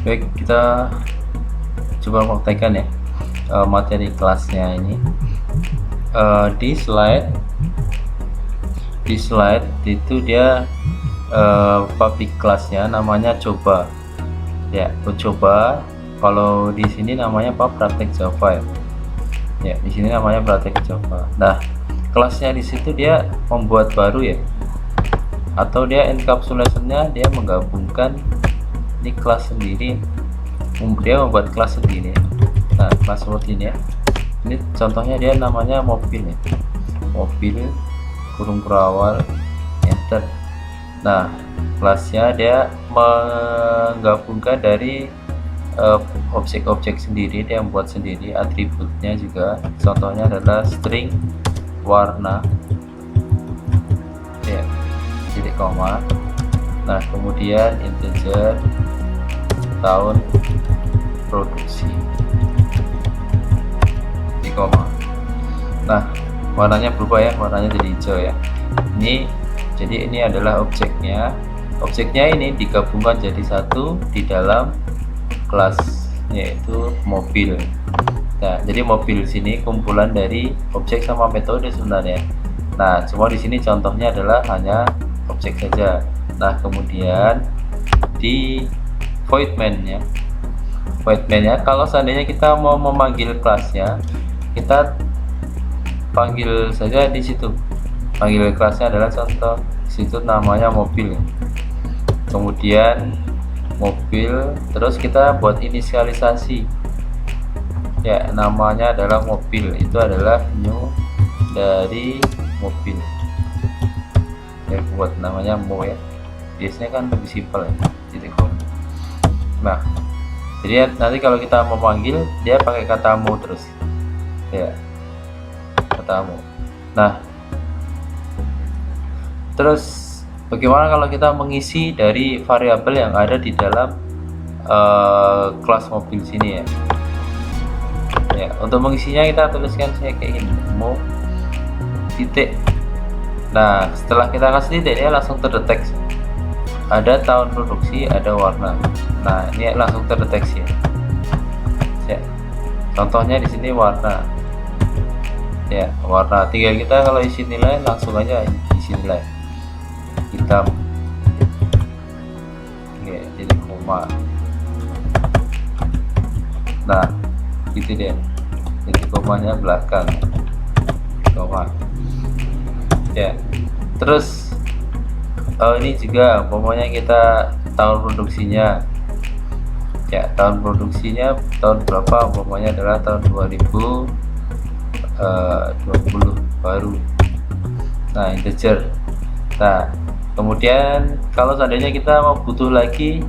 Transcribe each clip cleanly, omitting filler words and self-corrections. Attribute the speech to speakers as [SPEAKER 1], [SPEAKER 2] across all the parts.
[SPEAKER 1] Baik, kita coba praktekkan ya materi kelasnya ini. Di slide itu dia public kelasnya namanya coba ya, coba. Kalau di sini namanya apa, praktek Java ya, di sini namanya praktek Java. Nah, kelasnya di situ dia membuat baru ya, atau dia encapsulationnya dia menggabungkan ini kelas sendiri, dia membuat kelas sendiri. Nah, kelas seperti ini ya, ini contohnya dia namanya mobil ya, mobil kurung berawal enter. Nah, kelasnya dia menggabungkan dari objek-objek sendiri, dia membuat sendiri atributnya juga. Contohnya adalah string warna ya, titik koma. Nah, kemudian integer tahun produksi titik koma. Nah, warnanya berubah ya, warnanya jadi hijau ya. Jadi ini adalah objeknya. Objeknya ini digabungkan jadi satu di dalam kelas, yaitu mobil. Nah, jadi mobil sini kumpulan dari objek sama metode sebenarnya. Nah, cuma di sini contohnya adalah hanya objek saja. Nah, kemudian di void main ya, kalau seandainya kita mau memanggil kelasnya, kita panggil saja di situ. Panggil kelasnya adalah contoh situ namanya mobil. Kemudian mobil, terus kita buat inisialisasi ya, namanya adalah mobil, itu adalah new dari mobil ya, buat namanya mo ya, biasanya kan lebih simpel ya, titik com. Nah, jadi nanti kalau kita mau panggil dia pakai kata mo terus ya, kata mo. Nah, terus bagaimana kalau kita mengisi dari variabel yang ada di dalam kelas mobil sini ya? Ya, untuk mengisinya kita tuliskan saya kayak gini, mo titik. Nah, setelah kita kasih titik dia langsung terdeteksi. Ada tahun produksi, ada warna. Nah, ini langsung terdeteksi ya. Contohnya di sini warna. Ya, warna. Tinggal kita kalau isi nilai langsung aja isi nilai. Hitam ya, jadi koma. Nah, gitu deh, jadi komanya belakang koma ya. Terus ini juga pokoknya kita tahun produksinya ya, tahun produksinya tahun berapa, pokoknya adalah tahun 2020 baru. Nah, integer. Nah, kemudian kalau seandainya kita mau butuh lagi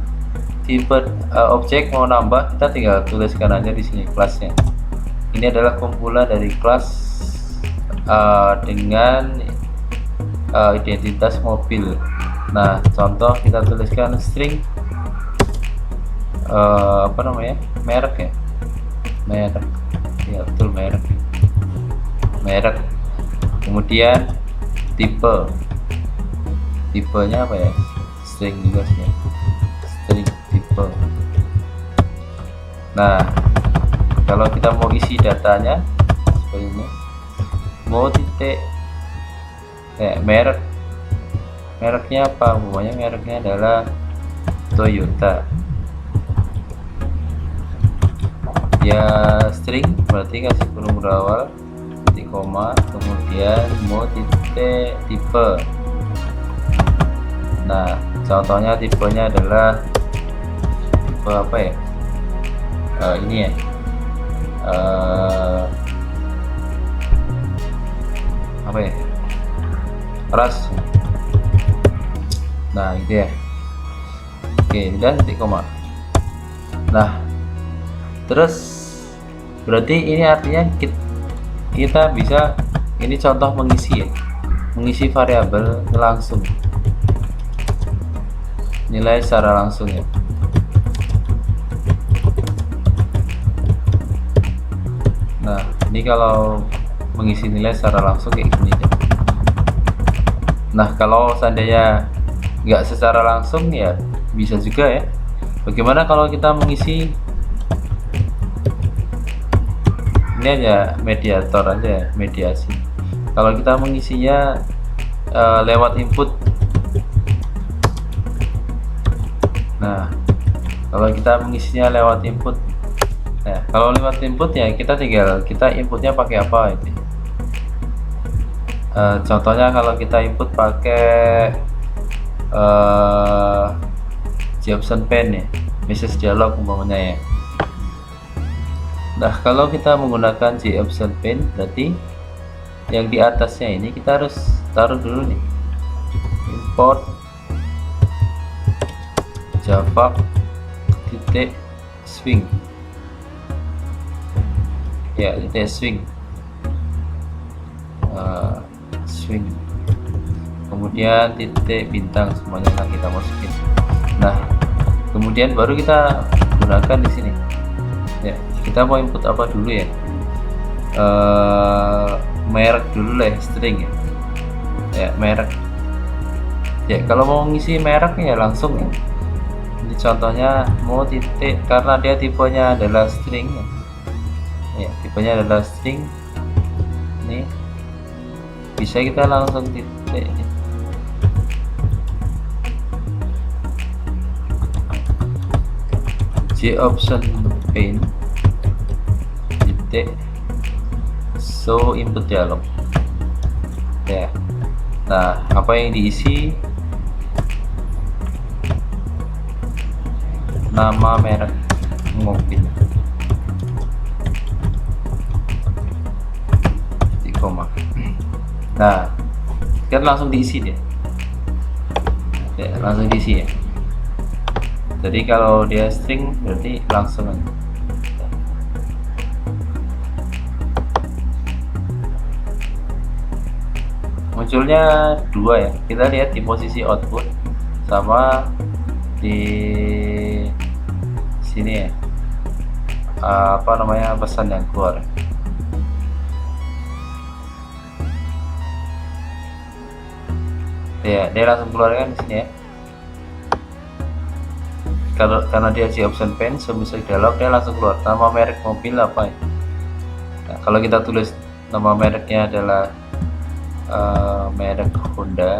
[SPEAKER 1] tipe objek, mau nambah, kita tinggal tuliskan aja di sini kelasnya. Ini adalah kumpulan dari kelas dengan identitas mobil. Nah, contoh kita tuliskan string apa namanya, merek ya, merek ya, betul, merek. Kemudian tipenya apa ya, string juga sih ya, string tipe. Nah, kalau kita mau isi datanya seperti ini, mau titik ya, mereknya apa, pokoknya mereknya adalah Toyota ya. String berarti kasih kurung berawal titik koma, kemudian mau titik tipe. Nah, contohnya tipenya adalah tipe apa ya, ini ya, apa ya, ras. Nah, gitu ya. Oke, dan titik koma. Nah, terus berarti ini artinya kita bisa, ini contoh mengisi ya, mengisi variabel langsung, nilai secara langsung ya. Nah, ini kalau mengisi nilai secara langsung kayak gini deh. Nah, kalau seandainya nggak secara langsung ya bisa juga ya, Bagaimana kalau kita mengisi ini aja, mediator aja, mediasi. Kalau kita mengisinya lewat input, nah kalau kita mengisinya lewat input, nah kalau lewat input ya kita tinggal inputnya pakai apa itu. Contohnya kalau kita input pakai Jobson Pen ya, message dialog umpamanya ya. Nah kalau kita menggunakan Jobson Pen, berarti yang di atasnya ini kita harus taruh dulu nih, import java titik swing ya, titik swing swing, kemudian titik bintang, semuanya akan kita masukin. Nah kemudian baru kita gunakan di sini ya. Kita mau input apa dulu ya, merek dulu lah, string ya, merek ya. Kalau mau ngisi merek ya langsung ya. Ini contohnya mau titik, karena dia tipenya adalah string ya, tipenya adalah string. Ini bisa kita langsung titik ya. Jobson Pen titik show input dialog ya. Nah apa yang diisi, nama merek mobil, koma. Nah kan langsung diisi deh ya, langsung diisi ya. Jadi kalau dia string berarti langsung aja. Munculnya dua ya, kita lihat di posisi output sama di sini ya, apa namanya, pesan yang keluar ya, dia langsung keluarkan di sini ya. Karena dia Jobson Pen, sebisa dialog dia langsung keluar nama merek mobil apa ya. Nah, kalau kita tulis nama mereknya adalah merek Honda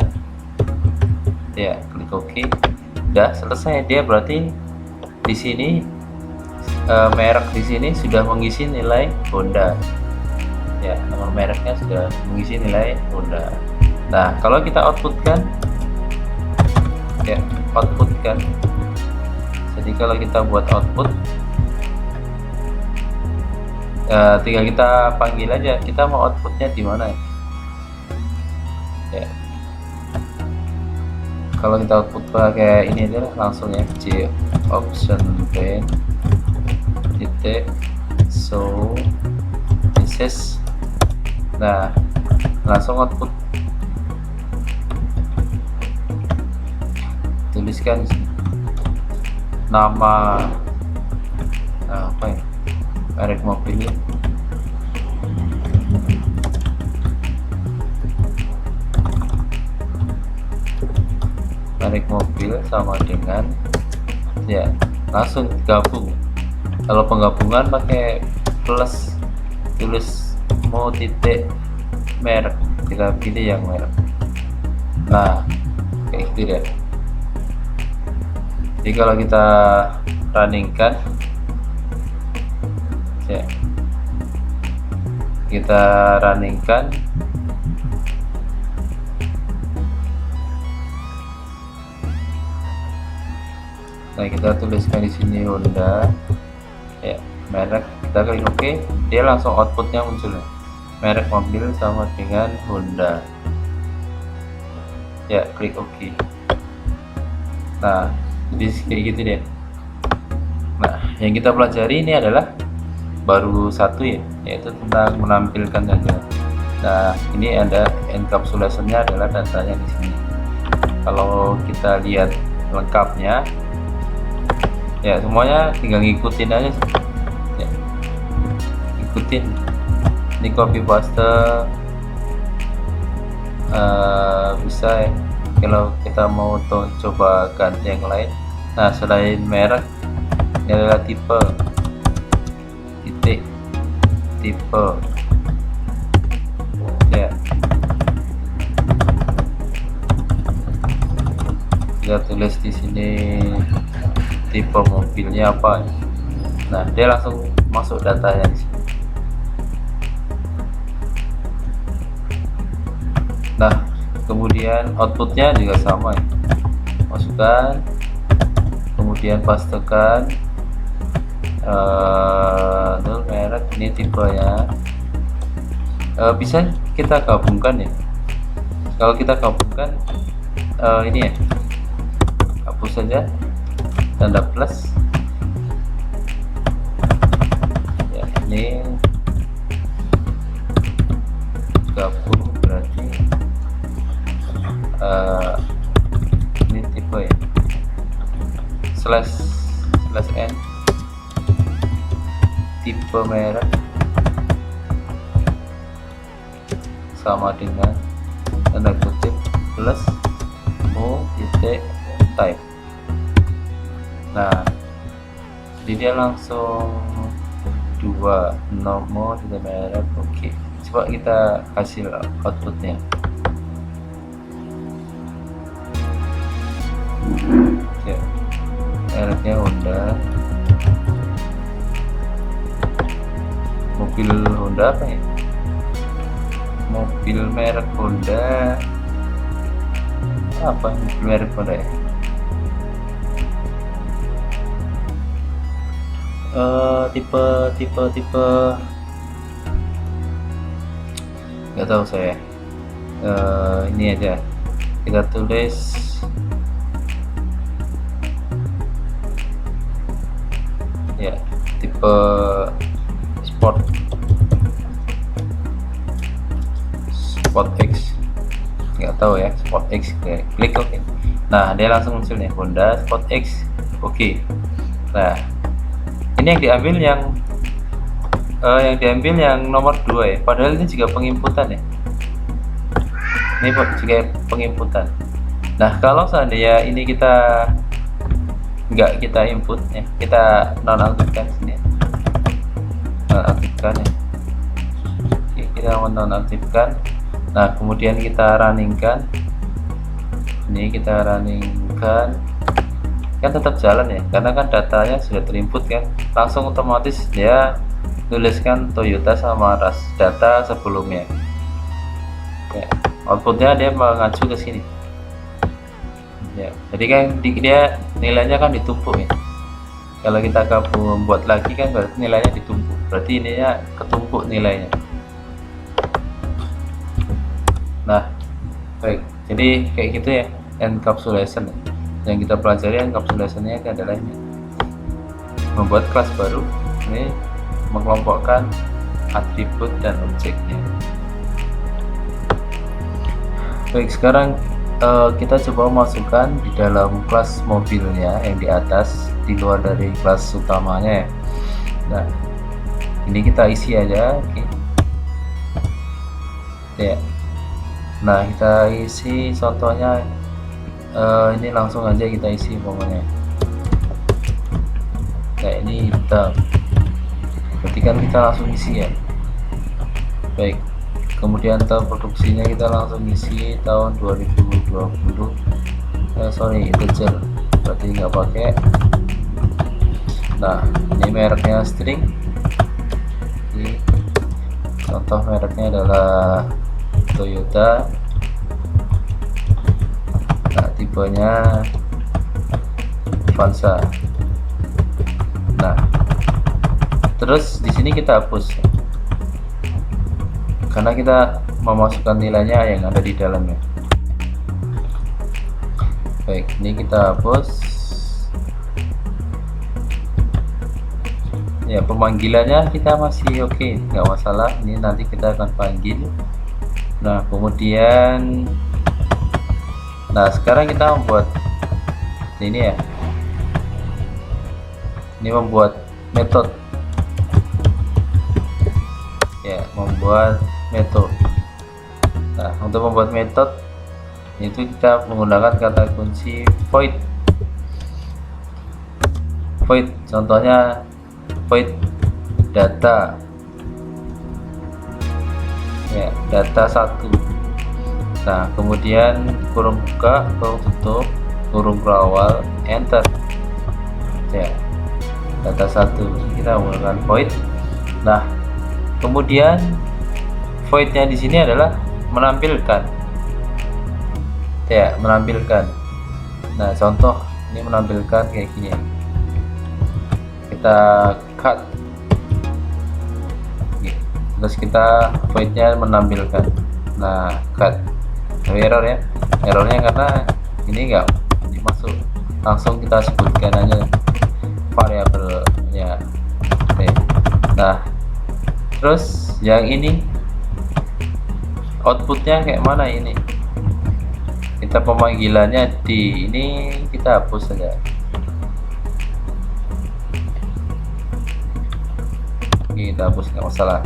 [SPEAKER 1] ya, klik OK, udah selesai dia. Berarti di sini merek di sini sudah mengisi nilai Honda ya, nama mereknya sudah mengisi nilai Honda. Nah kalau kita outputkan ya, outputkan. Jadi kalau kita buat output tinggal kita panggil aja, kita mau outputnya di mana ya. Kalau kita output pakai ini aja langsung ya, Jobson Pen titik show message. Nah langsung output, tuliskan di sini nama apa ya, merek mobil ya. Merek mobil sama dengan ya, langsung gabung. Kalau penggabungan pakai plus, tulis mau titik merek, kita pilih yang merek. Nah kayak gitu ya. Jadi kalau kita runningkan ya, kita runningkan nah kita tuliskan di sini Honda ya, merek, kita klik OK, dia langsung outputnya muncul ya, merek mobil sama dengan Honda ya, klik OK. Nah jadi kayak gitu deh. Nah yang kita pelajari ini adalah baru satu ya, yaitu tentang menampilkan data. Nah ini ada encapsulation-nya adalah datanya di sini. Kalau kita lihat lengkapnya ya, semuanya tinggal ngikutin aja ya, ikutin. Ini copy paste bisa ya kalau kita mau coba ganti yang lain. Nah selain merek Ini adalah tipe, titik, tipe, ya. Kita tulis di sini tipe mobilnya apa. Nah, dia langsung masuk datanya di sini. Nah, kemudian outputnya juga sama ya. Masukkan, kemudian pastekan merek, ini tipenya. Bisa kita gabungkan ya. Kalau kita gabungkan ini ya, hapus saja tanda plus ya, ini gabung berarti ini tipe ya, slash n tipe merek sama dengan tanda kutip plus titik type. Nah, jadi dia langsung 2 nomor titik merek. Oke, coba kita hasil outputnya. Ya, mereknya Honda, mobil Honda apa ya, mobil merek Honda apa, mobil merek Honda ya, tipe nggak tahu saya. Ini aja kita tulis ya, tipe sport X, nggak tahu ya, Sport X, klik oke. Nah, dia langsung muncul nih, Honda Sport X. Oke. Nah, ini yang diambil yang nomor 2 ya, padahal ini juga penginputan ya, ini juga penginputan. Nah, kalau seandainya ini kita nggak kita input ya, kita nonaktifkan sini, nonaktifkan ya. Oke, kita nonaktifkan. Nah, kemudian kita runningkan, ini kita runningkan, kan tetap jalan ya, karena kan datanya sudah terinput kan, langsung otomatis dia tuliskan Toyota sama ras data sebelumnya. Oke, outputnya dia mengacu ke sini ya, jadi kan dia nilainya kan ditumpuk ya. Kalau kita gabung membuat lagi kan berarti nilainya ditumpuk, berarti ininya ketumpuk nilainya. Nah, baik, jadi kayak gitu ya encapsulation. Yang kita pelajari encapsulationnya adalah ini, membuat kelas baru, ini mengelompokkan atribut dan objeknya. Baik, sekarang kita coba masukkan di dalam kelas mobilnya yang di atas, di luar dari kelas utamanya ya. Nah, ini kita isi aja. Oke. Ya. Nah, kita isi contohnya ini langsung aja kita isi pokoknya. Kayak ini hitam, berarti kan kita langsung isi ya. Baik, kemudian tahun produksinya kita langsung isi tahun 2020. Sorry, integer, berarti nggak pakai. Nah, ini mereknya string. Ini contoh mereknya adalah Toyota. Nah, tipenya Avanza. Nah, terus di sini kita hapus karena kita memasukkan nilainya yang ada di dalamnya. Baik, ini kita hapus ya. Pemanggilannya kita masih oke, nggak masalah. Ini nanti kita akan panggil. Nah, kemudian sekarang kita membuat ini ya, ini membuat metode ya, membuat metode. Nah, untuk membuat metode itu kita menggunakan kata kunci void. void, contohnya void data ya, data 1. Nah kemudian kurung buka, kurung tutup, kurung berawal, enter ya, data 1 kita menggunakan void. Nah kemudian voidnya di sini adalah menampilkan ya, menampilkan. Nah contoh ini menampilkan kayak gini, kita cut terus kita voidnya menampilkan. Nah cut, error ya, errornya karena ini enggak dimasuk, langsung kita sebutkan aja variabelnya. Oke. Nah terus yang ini outputnya kayak mana, ini kita pemanggilannya di ini, kita hapus saja. Oke, kita hapus, nggak masalah.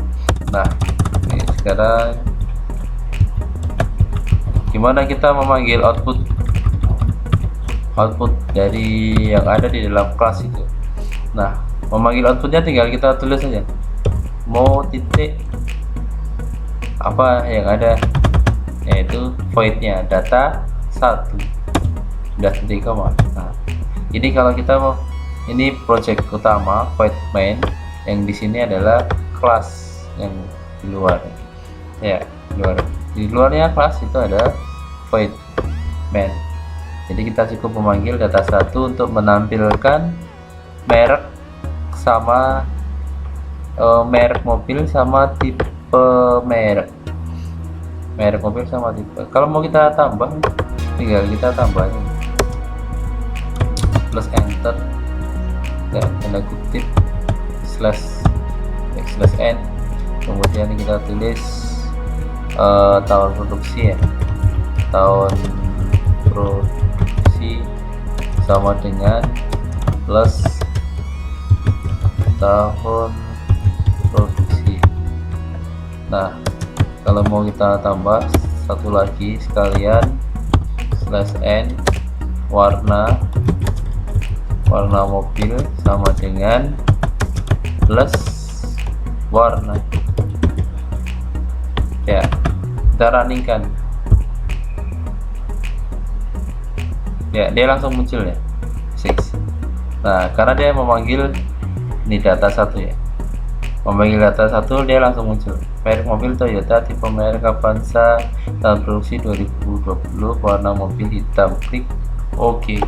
[SPEAKER 1] Nah ini sekarang gimana kita memanggil output dari yang ada di dalam kelas itu. Nah memanggil outputnya tinggal kita tulis saja, mau titik apa yang ada, yaitu voidnya data 1 udah titik koma. Nah ini kalau kita mau, ini project utama void main, yang di sini adalah kelas yang di luar ya, di luarnya kelas itu ada void main. Jadi kita cukup memanggil data 1 untuk menampilkan merek sama merek mobil sama tipe merek mobil sama tipe. Kalau mau kita tambah, tinggal kita tambahin plus enter ya, tanda kutip slash n, kemudian kita tulis tahun produksi ya, tahun produksi sama dengan plus tahun produksi. Nah kalau mau kita tambah satu lagi sekalian slash n, warna mobil sama dengan plus warna ya, kita runningkan ya, dia langsung muncul ya 6. Nah karena dia memanggil ini data 1 ya, memanggil data 1, dia langsung muncul merek mobil Toyota, tipe merek Avanza, tahun produksi 2020, warna mobil hitam, klik OK.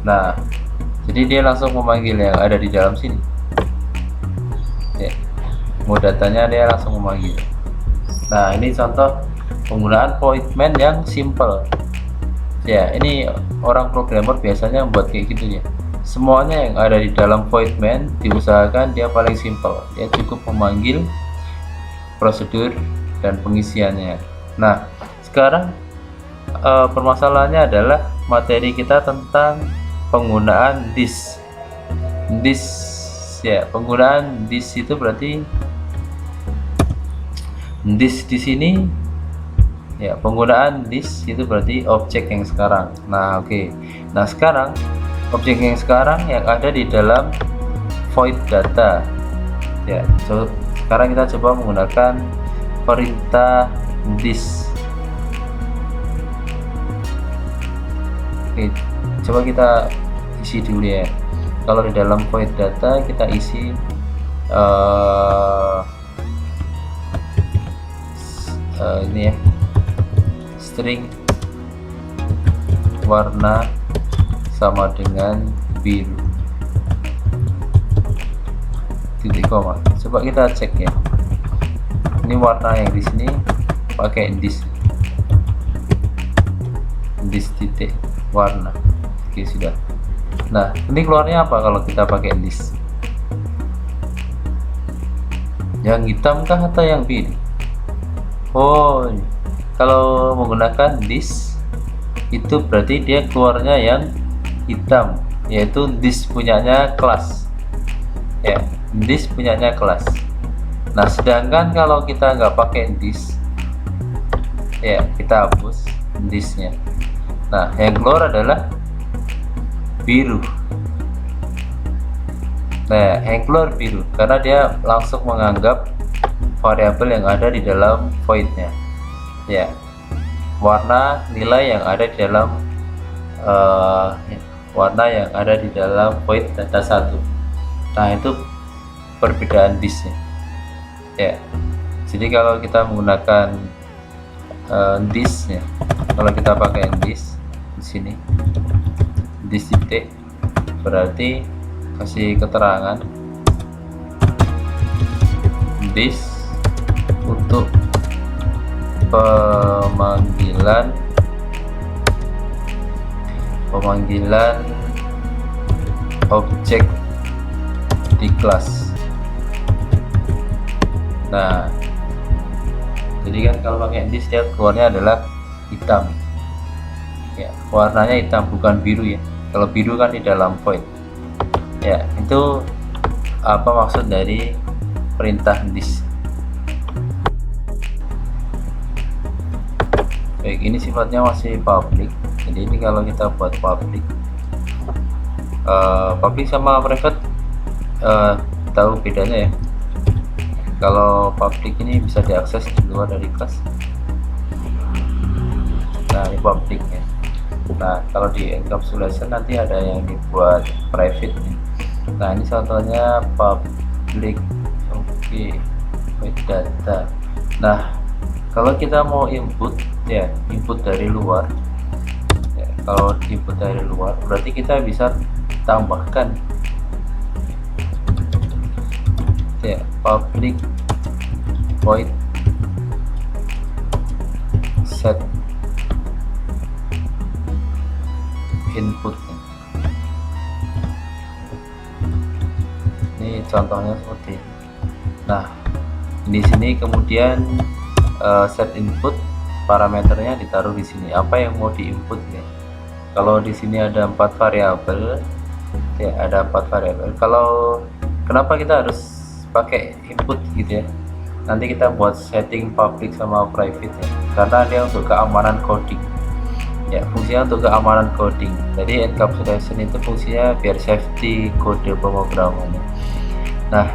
[SPEAKER 1] Nah jadi dia langsung memanggil yang ada di dalam sini ya, mau datanya dia langsung memanggil. Nah ini contoh penggunaan void main yang simple ya, ini orang programmer biasanya membuat kayak gitu ya, semuanya yang ada di dalam void main diusahakan dia paling simple, dia cukup memanggil prosedur dan pengisiannya. Nah sekarang permasalahannya adalah materi kita tentang penggunaan this ya, penggunaan this itu berarti this di sini ya, penggunaan this itu berarti objek yang sekarang. Nah oke. Nah sekarang objek yang sekarang yang ada di dalam void data ya, sekarang kita coba menggunakan perintah this. Oke, coba kita isi dulu ya. Kalau di dalam void data kita isi ini ya, string warna sama dengan biru titik koma. Coba kita cek ya, ini warna yang di sini pakai this titik warna. Oke sudah. Nah ini keluarnya apa kalau kita pakai this, yang hitam kah atau yang biru? Oh kalau menggunakan this itu berarti dia keluarnya yang hitam, yaitu this punyanya kelas ya, this punyanya kelas. Nah sedangkan kalau kita nggak pakai this ya, kita hapus this nya. Nah yang keluar adalah biru. Nah, yang keluar biru karena dia langsung menganggap variabel yang ada di dalam voidnya, ya, warna nilai yang ada di dalam warna yang ada di dalam void data 1. Nah, itu perbedaan disknya, ya. Jadi kalau kita menggunakan disk, ya, kalau kita pakai disk di sini, disk titik, berarti kasih keterangan disk untuk pemanggilan objek di kelas. Nah, jadi kan kalau pakai disk dia keluarnya adalah hitam, ya, warnanya hitam bukan biru, ya. Kalau biru kan di dalam void, ya. Itu apa maksud dari perintah disk. Baik, ini sifatnya masih public. Jadi ini kalau kita buat public, public sama private tahu bedanya, ya. Kalau public ini bisa diakses di luar dari kelas. Nah, ini public, ya. Nah, kalau di encapsulation nanti ada yang dibuat private, nih. Nah, ini contohnya public, oke, void data. Nah, kalau kita mau input, ya, input dari luar, ya, kalau input dari luar berarti kita bisa tambahkan, ya, public void set input. Ini contohnya seperti ini. Nah, di sini kemudian set input, parameternya ditaruh di sini. Apa yang mau diinput, ya? Kalau di sini ada 4 variabel, ya, ada 4 variabel. Kalau kenapa kita harus pakai input gitu, ya? Nanti kita buat setting public sama private, ya, karena dia untuk keamanan coding, ya, fungsinya untuk keamanan coding. Jadi encapsulation itu fungsinya biar safety kode pemrogramannya. Nah,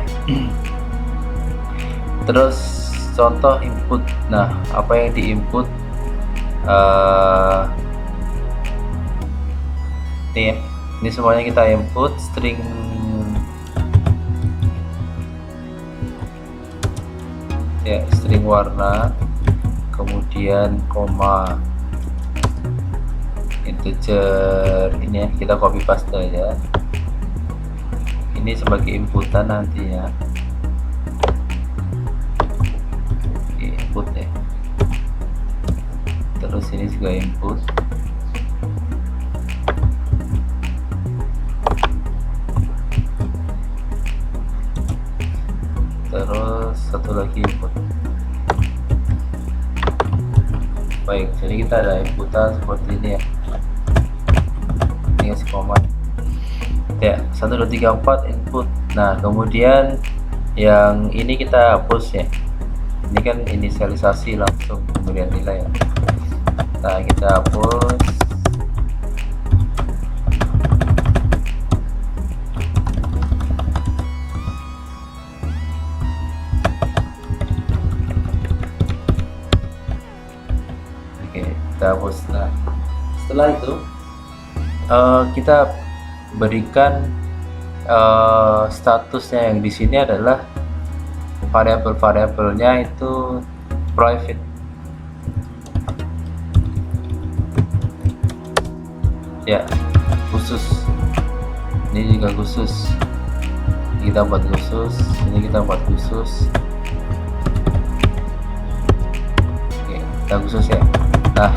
[SPEAKER 1] terus contoh input. Nah, apa yang diinput, ini, ya, ini semuanya kita input string, ya, string warna, kemudian koma, integer, ini, ya, kita copy paste aja. Ini sebagai inputan nantinya, input, ya. Terus ini juga input, terus satu lagi input. Baik, jadi kita ada inputan seperti ini, ya. Ini kasih koma, ya, 1 2 3 4 input. Nah, kemudian yang ini kita hapus, ya. Ini kan inisialisasi langsung kemudian nilai, ya. Nah, kita hapus. Oke, kita hapus. Nah, setelah itu kita berikan statusnya yang di sini adalah variabel-variabelnya itu private, ya, khusus. Ini juga khusus, kita buat khusus, ini kita buat khusus. Oke, kita khusus, ya. Nah,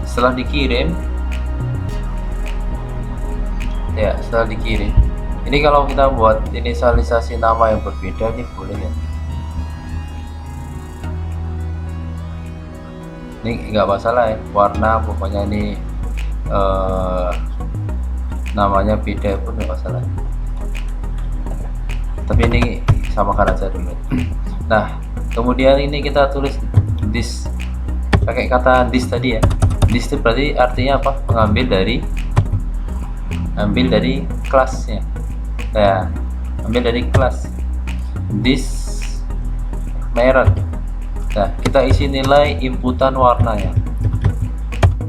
[SPEAKER 1] setelah dikirim, ya, setelah dikirim, ini kalau kita buat inisialisasi nama yang berbeda, ini boleh, ya. Ini nggak masalah, ya, warna pokoknya ini namanya beda pun nggak masalah, tapi ini samakan aja dulu. Nah, kemudian ini kita tulis disk, pakai kata disk tadi, ya. Disk itu berarti artinya apa? Mengambil dari ambil dari kelasnya. Nah, ambil dari kelas this merek. Nah, kita isi nilai inputan warnanya.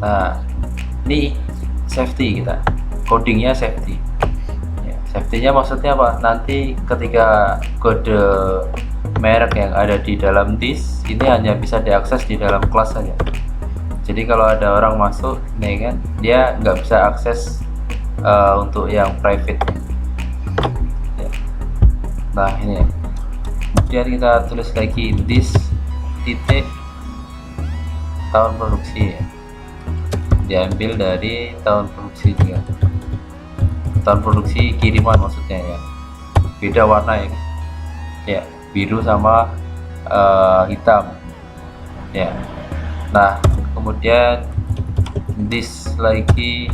[SPEAKER 1] Nah, ini safety, kita codingnya safety ya. Safety-nya maksudnya apa? Nanti ketika kode merek yang ada di dalam this ini hanya bisa diakses di dalam kelas saja. Jadi kalau ada orang masuk nih kan, dia nggak bisa akses untuk yang private ya. Nah ini, kemudian kita tulis lagi this titik tahun produksi ya. Diambil dari tahun produksi juga, tahun produksi kiriman maksudnya ya. Beda warna ya, biru sama hitam ya. Nah kemudian this lagi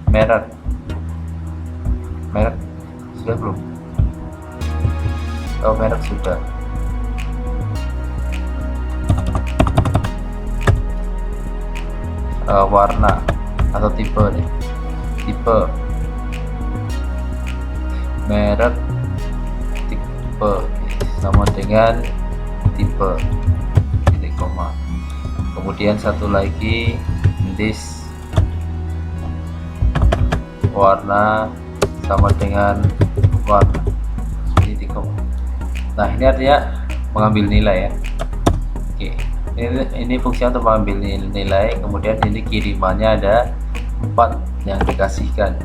[SPEAKER 1] merek sudah belum? Oh merek sudah. Warna atau tipe nih, tipe merek tipe sama dengan tipe titik koma. Kemudian satu lagi this warna sama dengan warna titik koma. Nah ini artinya mengambil nilai ya. Oke, ini fungsi untuk mengambil nilai. Kemudian ini kirimannya ada 4 yang dikasihkan,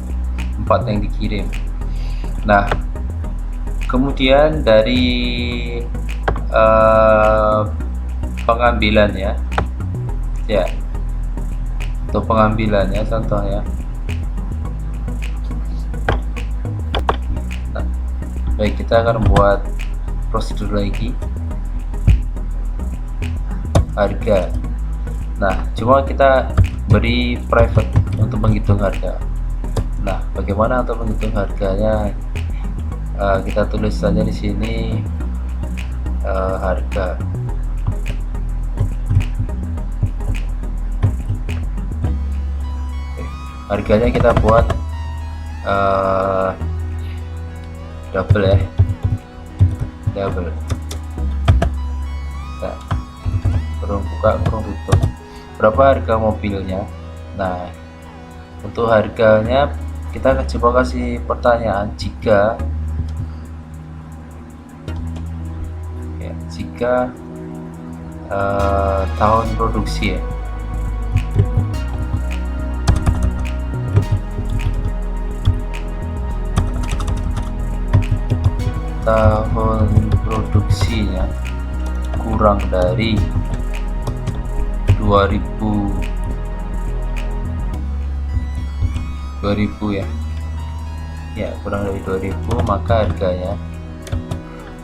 [SPEAKER 1] 4 yang dikirim. Nah kemudian dari pengambilannya ya, untuk pengambilannya contohnya. Nah, baik, kita akan buat prosedur lagi harga. Nah cuma kita beri private untuk menghitung harga. Nah bagaimana untuk menghitung harganya? Kita tulis saja di sini harga. Harganya kita buat double ya, double. Nah, kurung buka kurung tutup. Berapa harga mobilnya? Nah untuk harganya kita coba kasih pertanyaan jika tahun produksi ya. Tahun produksinya kurang dari 2000 ya, kurang dari 2000, maka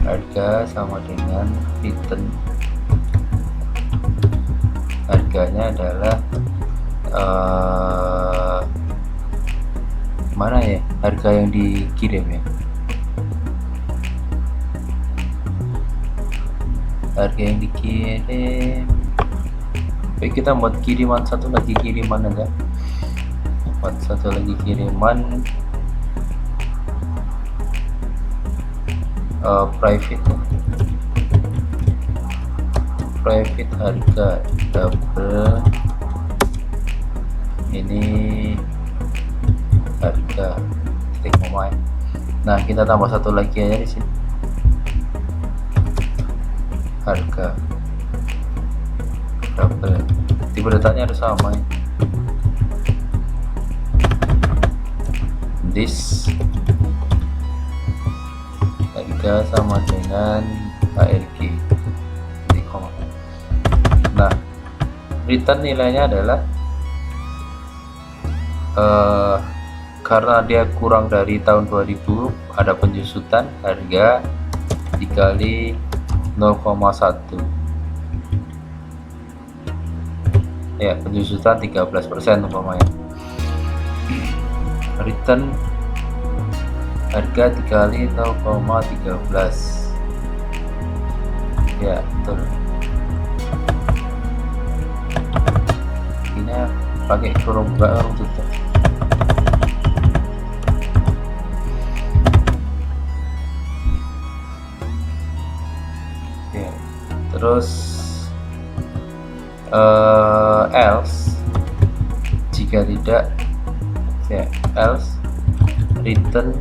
[SPEAKER 1] harga sama dengan return. Harganya adalah mana ya, harga yang dikirim ya, harga yang dikirim. Baik, kita buat kiriman satu lagi, kiriman aja, buat satu lagi kiriman private harga double. Ini harga titik koma. Nah kita tambah satu lagi aja di sini, harga double. Tipe letaknya harus sama ya. This harga sama dengan ARG. Nah return nilainya adalah karena dia kurang dari tahun 2000, ada penjusutan harga dikali 0,1 ya, penjusutan 13% umpamanya. Return harga dikali 0,13 ya, betul. Ini pakai kurung buka kurung tutup. Terus else jika tidak, ya else return,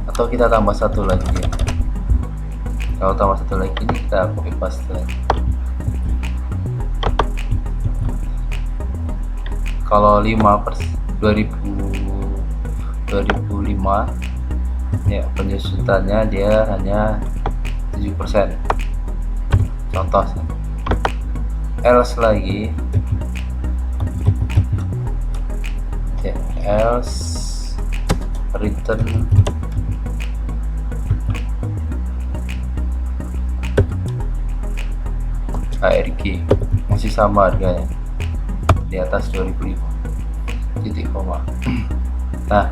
[SPEAKER 1] atau kita tambah satu lagi ya. Kalau tambah satu lagi ini kita copy paste lagi. Kalau 2005 ya, penyusutannya dia hanya 7%. Contoh else lagi ya, else return ARG masih sama harganya di atas 2000 titik koma. Nah,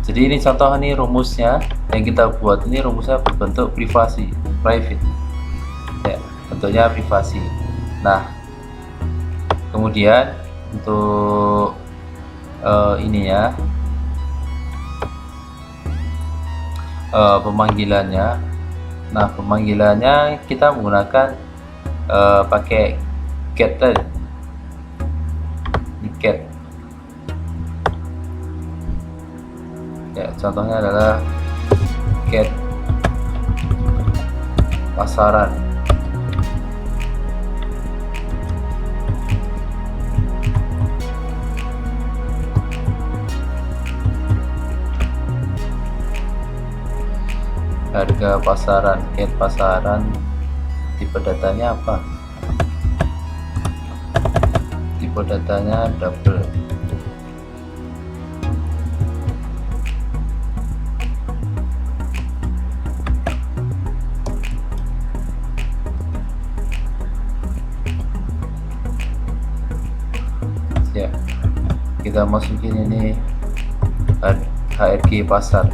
[SPEAKER 1] jadi ini contoh, ini rumusnya yang kita buat, ini rumusnya berbentuk private ya, bentuknya privasi. Nah, kemudian untuk ini ya, pemanggilannya. Nah, pemanggilannya kita menggunakan pakai get tadi, get ya, contohnya adalah get pasaran. Harga pasaran, get pasaran, tipe datanya apa? Tipe datanya double. Ya, kita masukin ini HRG pasar.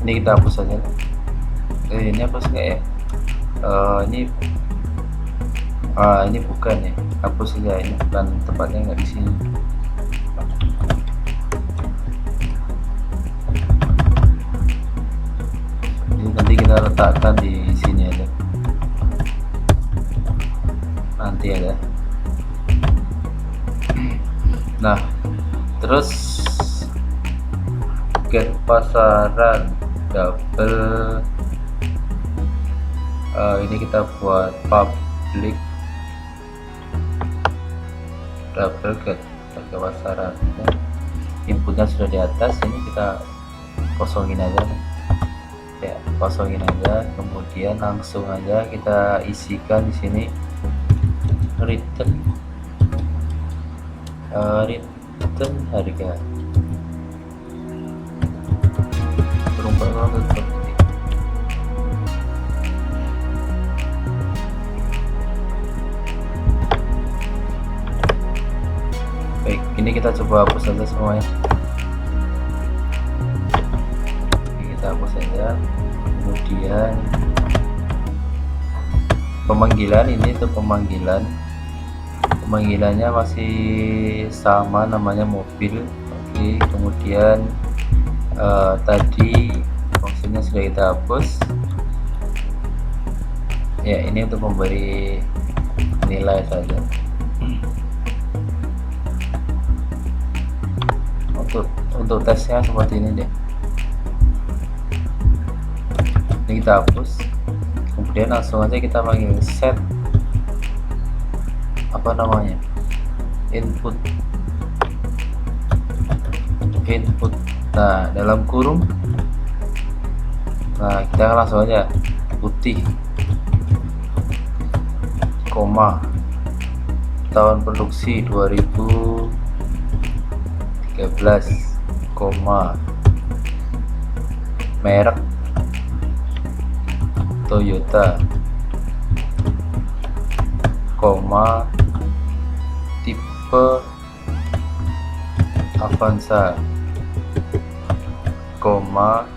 [SPEAKER 1] Ini kita hapus saja. Ini hapus nggak ya? Ini bukan ya, hapus saja, ini bukan tempatnya, nggak di sini. Ini nanti kita letakkan di sini aja, nanti ada. Nah, terus get pasaran double, ini kita buat public double get harga pasaran. Inputnya sudah di atas, ini kita kosongin aja ya, kosongin aja. Kemudian langsung aja kita isikan di sini return harga perumpamaan tetap. Baik, ini kita coba hapus saja semuanya. Kita hapus saja. Kemudian pemanggilan, ini tuh pemanggilannya masih sama, namanya mobil. Oke, kemudian tadi fungsinya sudah kita hapus ya. Ini untuk memberi nilai saja. Untuk tesnya seperti ini deh. Ini kita hapus, kemudian langsung aja kita panggil set apa namanya, input. Nah, dalam kurung, nah kita langsung aja putih, koma, tahun produksi 2013, koma, merek Toyota, koma, tipe Avanza, koma,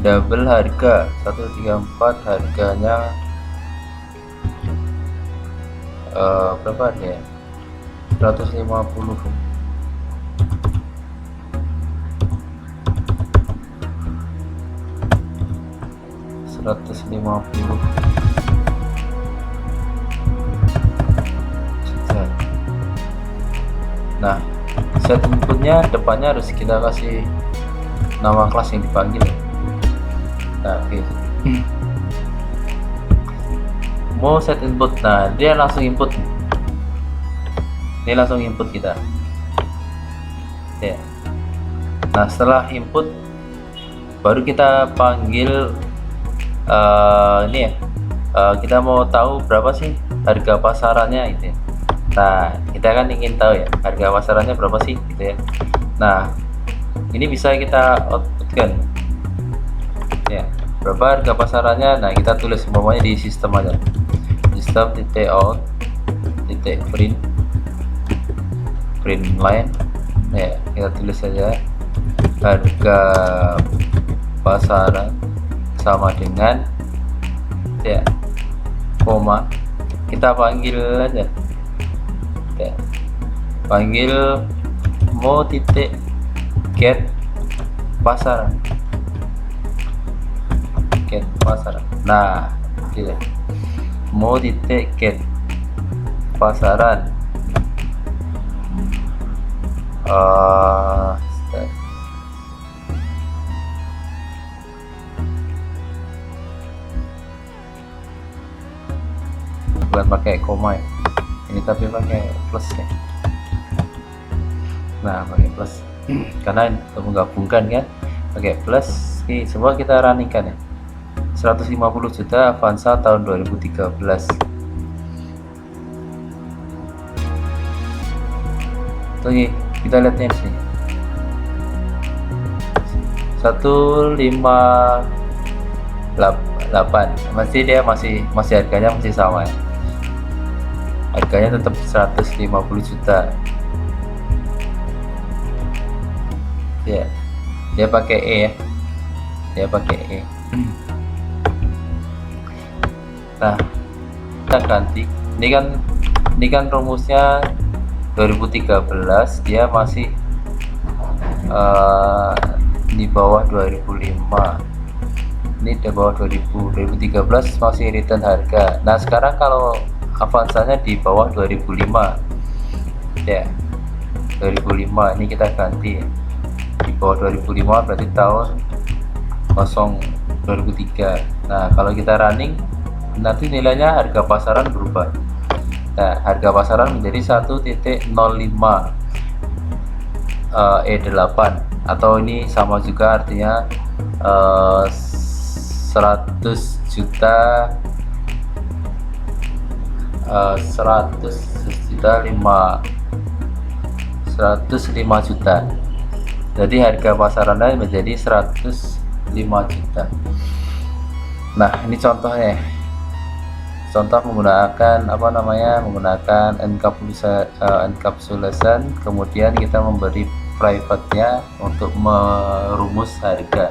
[SPEAKER 1] double harga 134, harganya berapa ya, 150. 150 juta. Nah, set inputnya depannya harus kita kasih nama kelas yang dipanggil. Nah, oke. Mau set input, nah dia langsung input. Ini langsung input kita. Ya. Nah, setelah input baru kita panggil ini ya. Kita mau tahu berapa sih harga pasarannya gitu ya. Nah, kita kan ingin tahu ya harga pasarannya berapa sih gitu ya. Nah, ini bisa kita outputkan ya, berapa harga pasarannya. Nah, kita tulis semuanya di sistem aja, sistem titik out titik print line ya, kita tulis saja harga pasaran sama dengan ya koma, kita panggil aja ya, panggil mau titik get pasaran, get pasaran. Nah, gitu. Mau titik get pasaran bukan pakai koma ya ini, tapi pakai plus ya. Nah, pakai plus karena menggabungkan kan, pakai plus. Oke, semua kita runningkan ya. 150 juta Avanza tahun 2013. Oke, kita lihat di sini 158, pasti dia masih harganya masih sama ya. Harganya tetap 150 juta ya. Dia pakai E ya, dia pakai E. Nah, kita ganti. Ini kan rumusnya 2013, dia masih di bawah 2005. Ini di bawah 2013 masih return harga. Nah, sekarang kalau Avanzanya di bawah 2005 ya, 2005 ini kita ganti di bawah 2005, berarti tahun 2003. Nah, kalau kita running nanti nilainya harga pasaran berubah. Nah, harga pasaran menjadi 1.05 E8, atau ini sama juga artinya 100 juta 105 juta. Jadi harga pasarannya menjadi 105 juta. Nah, ini contohnya. Contoh menggunakan menggunakan encapsulation, kemudian kita memberi private-nya untuk merumus harga.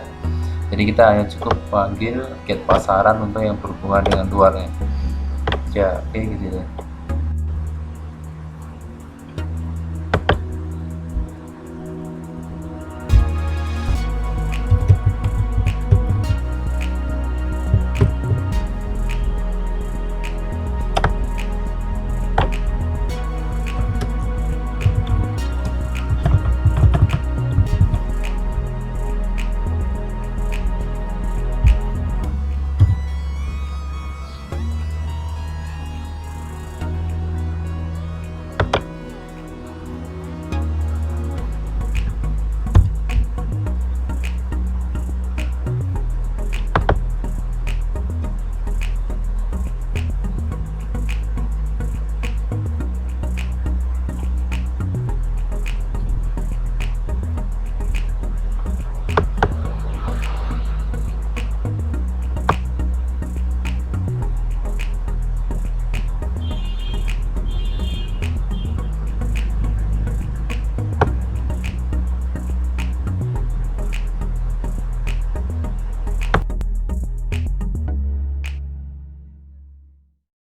[SPEAKER 1] Jadi kita hanya cukup panggil get pasaran untuk yang berhubungan dengan luarnya. Ya, oke gitu ya.